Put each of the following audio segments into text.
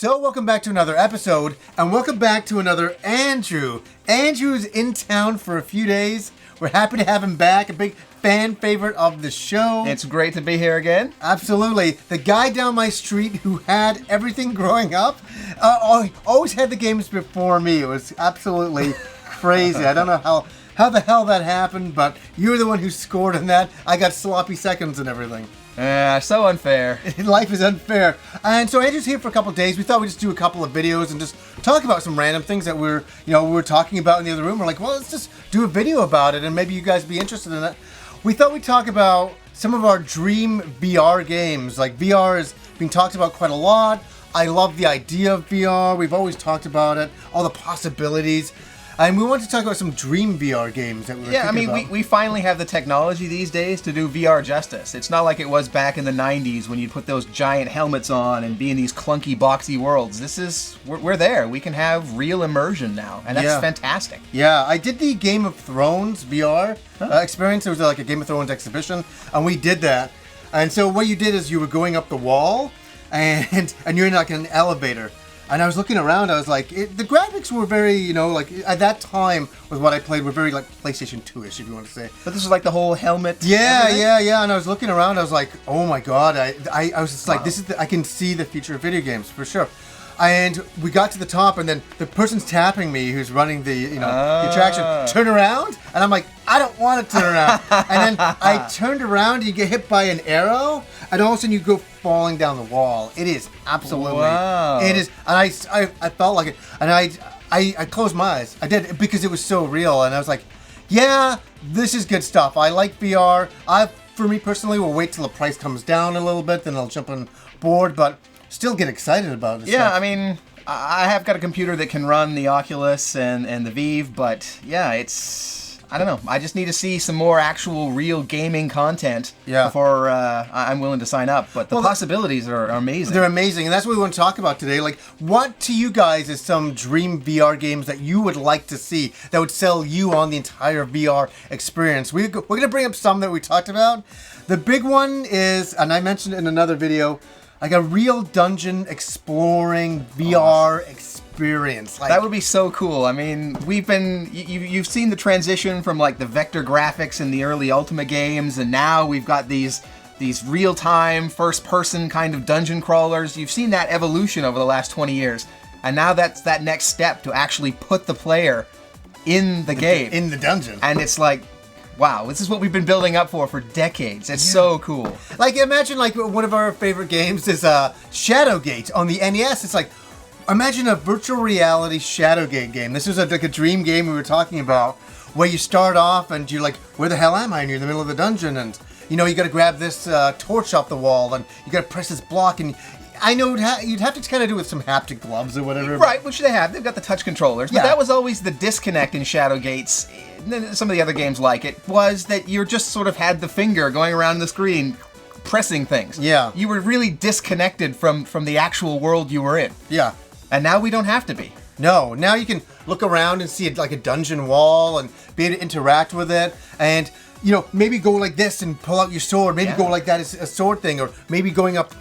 So welcome back to another episode, and welcome back to another Andrew. Andrew's in town for a few days. We're happy to have him back, a big fan favorite of the show. It's great to be here again. Absolutely. The guy down my street who had everything growing up, always had the games before me. It was absolutely crazy. I don't know how the hell that happened, but you're the one who scored in that. I got sloppy seconds and everything. So unfair. Life is unfair. And so Andrew's here for a couple of days. We thought we'd just do a couple of videos and just talk about some random things that we were talking about in the other room. We're like, well, let's just do a video about it and maybe you guys would be interested in it. We thought we'd talk about some of our dream VR games. Like VR is being talked about quite a lot. I love the idea of VR. We've always talked about it, all the possibilities. And we want to talk about some dream VR games that we were thinking about. We finally have the technology these days to do VR justice. It's not like it was back in the 90s when you'd put those giant helmets on and be in these clunky, boxy worlds. We're there. We can have real immersion now, and that's fantastic. Yeah, I did the Game of Thrones VR experience. It was like a Game of Thrones exhibition, and we did that. And so what you did is you were going up the wall, and you're in like an elevator. And I was looking around, I was like, the graphics were very, like, at that time, with what I played, were very, like, PlayStation 2-ish, if you want to say. But this was like the whole helmet? Yeah. And I was looking around, I was like, oh my god, I was just like, I can see the future of video games, for sure. And we got to the top, and then the person's tapping me who's running the attraction. Turn around, and I'm like, I don't want to turn around. And then I turned around, and you get hit by an arrow, and all of a sudden you go falling down the wall. It is absolutely, it is, and I felt like it, and I closed my eyes. I did, because it was so real, and I was like, yeah, this is good stuff. I like VR. For me personally, will wait till the price comes down a little bit, then I'll jump on board, but still get excited about it. Yeah, stuff. I mean, I have got a computer that can run the Oculus and the Vive, but yeah, I don't know. I just need to see some more actual real gaming content before I'm willing to sign up. But the possibilities are amazing. They're amazing, and that's what we want to talk about today. Like, what to you guys is some dream VR games that you would like to see that would sell you on the entire VR experience? We're going to bring up some that we talked about. The big one is, and I mentioned it in another video, like a real dungeon exploring VR experience. Like, that would be so cool. I mean, you've seen the transition from like the vector graphics in the early Ultima games, and now we've got these real-time, first-person kind of dungeon crawlers. You've seen that evolution over the last 20 years, and now that's that next step to actually put the player in the game. In the dungeon. And it's like, wow, this is what we've been building up for decades. It's so cool. Like, imagine, like, one of our favorite games is Shadowgate on the NES. It's like, imagine a virtual reality Shadowgate game. This was like a dream game we were talking about, where you start off and you're like, where the hell am I? And you're in the middle of the dungeon, and, you got to grab this torch off the wall, and you got to press this block, and I know you'd have to kind of do it with some haptic gloves or whatever. Right, which they have. They've got the touch controllers. But that was always the disconnect in Shadowgates. Some of the other games like it was that you just sort of had the finger going around the screen pressing things. Yeah. You were really disconnected from the actual world you were in. Yeah. And now we don't have to be. No, now you can look around and see it like a dungeon wall and be able to interact with it, and maybe go like this and pull out your sword. Maybe go like that as a sword thing, or maybe going up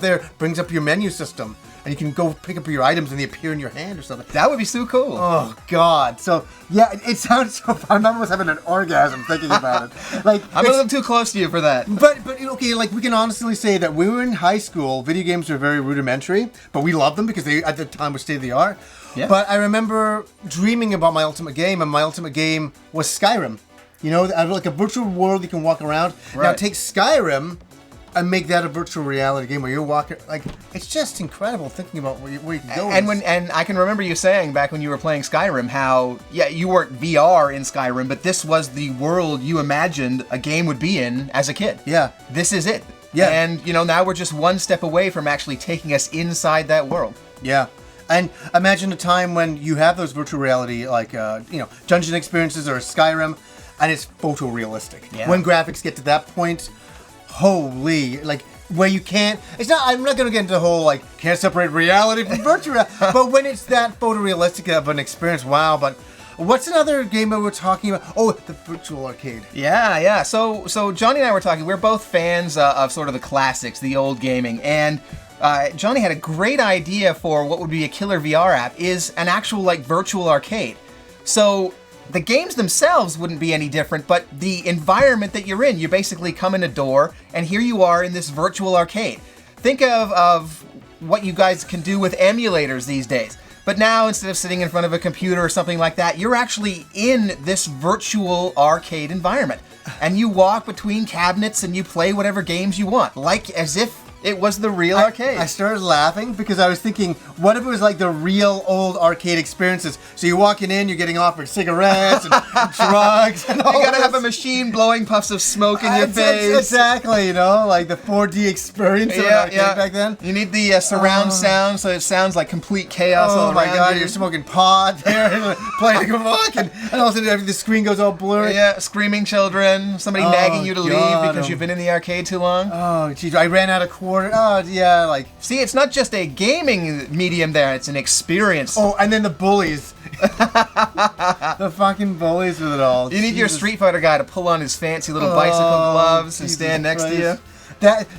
there brings up your menu system, and you can go pick up your items and they appear in your hand or something. That would be so cool. Oh God! So yeah, it sounds so fun. I was having an orgasm thinking about it. Like, I'm a little too close to you for that. But okay, like, we can honestly say that when we were in high school, video games were very rudimentary, but we loved them because they at the time were state of the art. Yeah. But I remember dreaming about my ultimate game, and my ultimate game was Skyrim. Like a virtual world you can walk around. Right. Now take Skyrim and make that a virtual reality game where you're walking. Like, it's just incredible thinking about where you can go. And I can remember you saying back when you were playing Skyrim how you weren't VR in Skyrim, but this was the world you imagined a game would be in as a kid. Yeah, this is it. Yeah, and now we're just one step away from actually taking us inside that world. Yeah. And imagine a time when you have those virtual reality, like, dungeon experiences or Skyrim, and it's photorealistic. Yeah. When graphics get to that point, holy, like, where you can't, I'm not going to get into the whole, like, can't separate reality from virtual reality, but when it's that photorealistic of an experience, wow. But what's another game that we're talking about? Oh, the virtual arcade. Yeah. So Johnny and I were talking, we're both fans of sort of the classics, the old gaming, and Johnny had a great idea for what would be a killer VR app, is an actual like virtual arcade. So the games themselves wouldn't be any different, but the environment that you're in, you basically come in a door, and here you are in this virtual arcade. Think of what you guys can do with emulators these days. But now, instead of sitting in front of a computer or something like that, you're actually in this virtual arcade environment. And you walk between cabinets and you play whatever games you want, like as if it was the real arcade. I started laughing because I was thinking, what if it was like the real old arcade experiences? So you're walking in, you're getting offered cigarettes and drugs and all You gotta this. have a machine blowing puffs of smoke in your face. Exactly, you know, like the 4D experience of an arcade back then. You need the surround sound, so it sounds like complete chaos all Oh my around god, you. you're smoking pot there, playing a book, and all of a sudden the screen goes all blurry. Yeah, screaming children, somebody nagging you to leave because you've been in the arcade too long. Oh, geez, I ran out of quarter. Oh, yeah, like... See, it's not just a gaming medium there, it's an experience. Oh, and then the bullies. The fucking bullies with it all. You need your Street Fighter guy to pull on his fancy little bicycle gloves and stand next to you.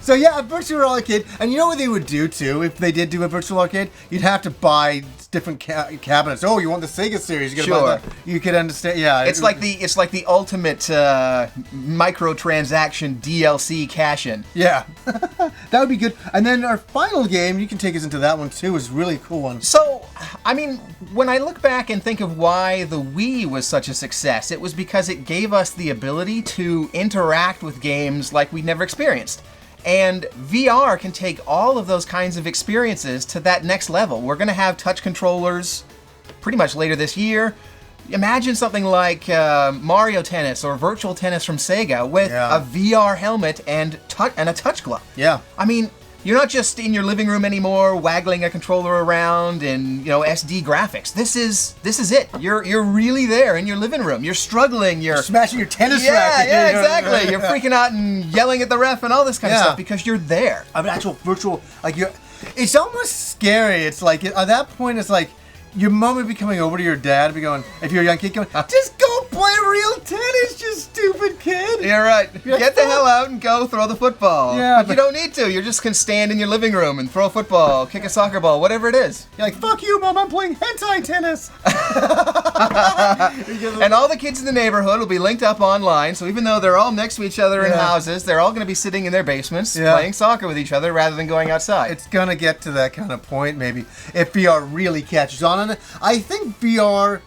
So yeah, a virtual arcade, and you know what they would do too if they did do a virtual arcade? You'd have to buy different cabinets. Oh, you want the Sega series? You gotta buy that. You could understand. Yeah, it's like the ultimate microtransaction DLC cash-in. Yeah, that would be good. And then our final game, you can take us into that one too. Is a really cool one. So, I mean, when I look back and think of why the Wii was such a success, it was because it gave us the ability to interact with games like we'd never experienced. And VR can take all of those kinds of experiences to that next level. We're going to have touch controllers pretty much later this year. Imagine something like Mario Tennis or Virtual Tennis from Sega with a VR helmet and a touch glove. Yeah. I mean, you're not just in your living room anymore, waggling a controller around and SD graphics. This is it. You're really there in your living room. You're struggling. You're smashing your tennis Yeah, racket. yeah, exactly. You're freaking out and yelling at the ref and all this kind of stuff because you're there. An actual virtual, like it's almost scary. It's like at that point, it's like your mom would be coming over to your dad and be going, if you're a young kid, going, just go play real tennis, you stupid kid. You're right. Get the hell out and go throw the football. Yeah, but you don't need to. You just can stand in your living room and throw a football, kick a soccer ball, whatever it is. You're like, fuck you, Mom, I'm playing hentai tennis. And all the kids in the neighborhood will be linked up online, so even though they're all next to each other in houses, they're all going to be sitting in their basements playing soccer with each other rather than going outside. It's going to get to that kind of point, maybe, if VR really catches on. And I think VR,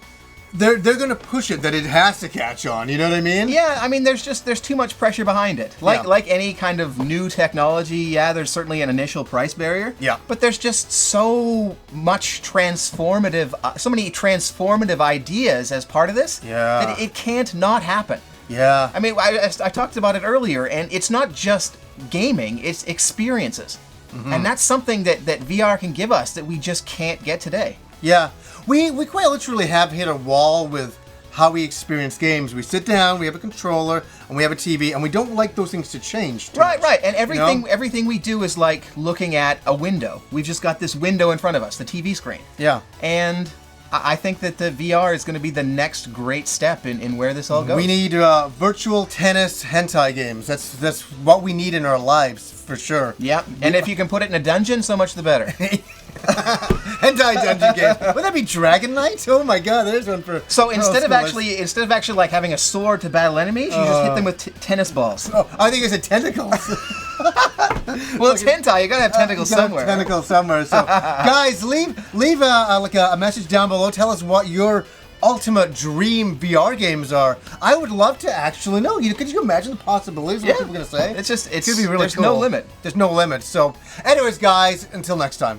they're going to push it that it has to catch on. You know what I mean? Yeah, I mean, there's too much pressure behind it. Like any kind of new technology, there's certainly an initial price barrier. Yeah. But there's just so many transformative ideas as part of this that it can't not happen. Yeah. I mean, I talked about it earlier, and it's not just gaming, it's experiences. Mm-hmm. And that's something that VR can give us that we just can't get today. Yeah. We quite literally have hit a wall with how we experience games. We sit down, we have a controller, and we have a TV, and we don't like those things to change. Right. And everything we do is like looking at a window. We've just got this window in front of us, the TV screen. Yeah. And I think that the VR is going to be the next great step in where this all goes. We need virtual tennis hentai games. That's what we need in our lives, for sure. Yeah, and if you can put it in a dungeon, so much the better. Hentai dungeon game. Would that be Dragon Knight? Oh my god, there's one for... So instead of actually like having a sword to battle enemies, you just hit them with tennis balls. Oh, I think it's a tentacles. Well, it's hentai. You gotta have tentacles somewhere. Tentacles somewhere. So, guys, leave a message down below. Tell us what your ultimate dream VR games are. I would love to actually know. Could you imagine the possibilities of what people are gonna say? It's could be really there's cool. no limit. There's no limit. So, anyways, guys, until next time.